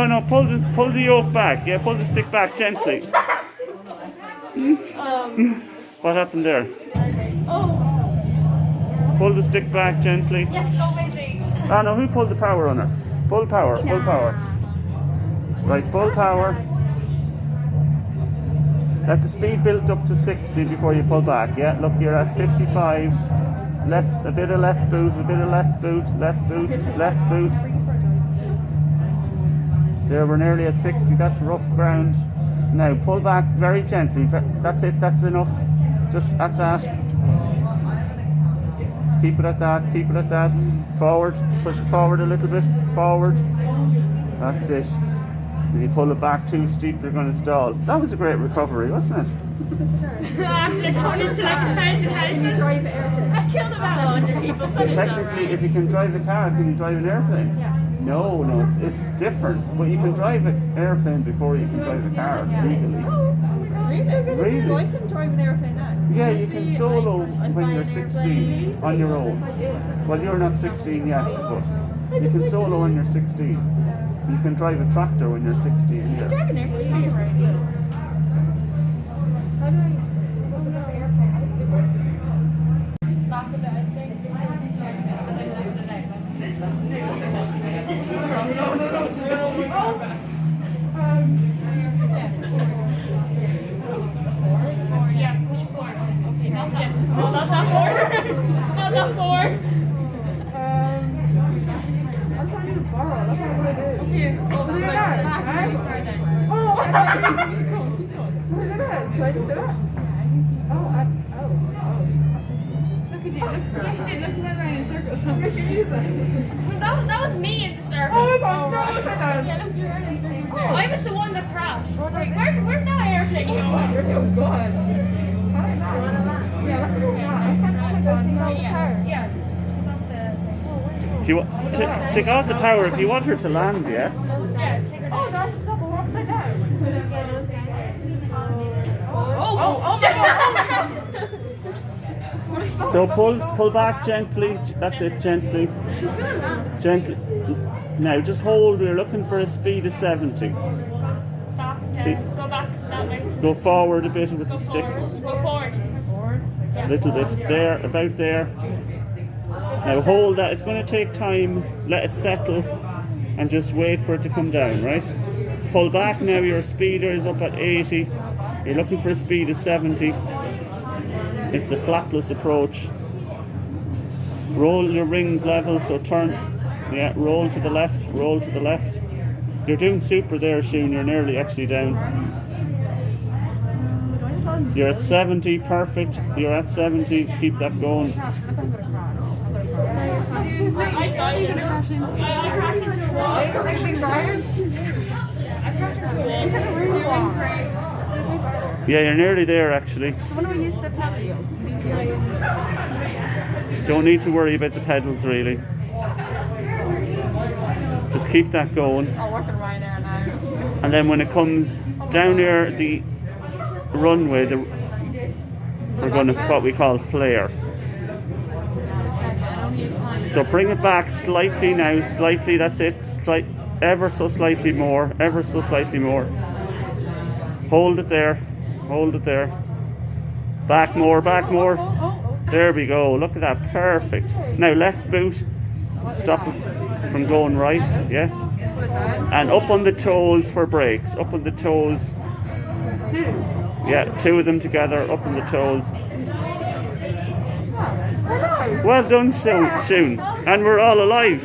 no, pull the yoke back. Yeah, pull the stick back gently. What happened there? Pull the stick back gently. Yes, go amazing. Ah no, who pulled the power on her? Full power, full power. Right, full power. Let the speed build up to 60 before you pull back. Yeah, look, you're at 55. Left, a bit of left boost, a bit of left boost, left boost, left boost. There, we're nearly at 60. That's rough ground. Now pull back very gently. That's it. That's enough. Just at that. Keep it at that. Keep it at that. Forward. Push it forward a little bit. Forward. That's it. If you pull it back too steep, you're going to stall. That was a great recovery, wasn't it? After going into like 1,000 houses, I killed about 100 people. Technically, if you can drive a car, can you drive an airplane? Yeah. No, it's different. But you can drive an airplane before you can drive a car legally. Really? Well, I can drive an airplane now. Yeah, you can solo when you're 16 on your own. Well, you're not 16 yet, but you can solo when you're 16. You can drive a tractor when you're 16. Yeah. Drive an airplane when you're 16. How do I open an airplane? Back of the outside. Yeah, push it forward. Okay, not that. No, not that forward. Not that forward. I'm trying to borrow. That's what I do. Okay, oh, look at that. Oh, keep going. look at that. Can I just do it? Look at you. Look at that in circles. Oh. That was me at the start. Oh, my God. Yeah, look, you're in circles. I was the one that crashed. Wait, where's that airplane? You're doing good. Yeah, let's go. I can't go take out the car. Yeah. If you take off the power if you want her to land, yeah? Yeah, take her. Oh, that's double upside down. Oh my God. So pull back gently. That's it, gently. She's gonna land. Gently. Now just hold. We're looking for a speed of 70. Back, See. go back that way. Go forward a bit with the stick. Go forward. A little bit. There, about there. Now hold that. It's going to take time. Let it settle and just wait for it to come down, right? Pull back now. Your speeder is up at 80. You're looking for a speed of 70. It's a flapless approach. Roll your rings level, so turn. Yeah, roll to the left, roll to the left. You're doing super there, Shun. You're nearly actually down. You're at 70, perfect. You're at 70. Keep that going. I thought you were gonna crash into. I crashed into a wall. I crashed into a wall. Yeah, you're nearly there actually. When do we use the pedal yokes? Don't need to worry about the pedals really. Just keep that going. I'm working Ryanair now. And then when it comes down near the runway, we're going to what we call flare. So bring it back slightly now, slightly, that's it. Ever so slightly more, ever so slightly more. Hold it there, hold it there. Back more, back more. There we go, look at that, perfect. Now left boot, stop it from going right, yeah? And up on the toes for brakes, up on the toes. Yeah, two of them together, up on the toes. Well done, Shun. And we're all alive.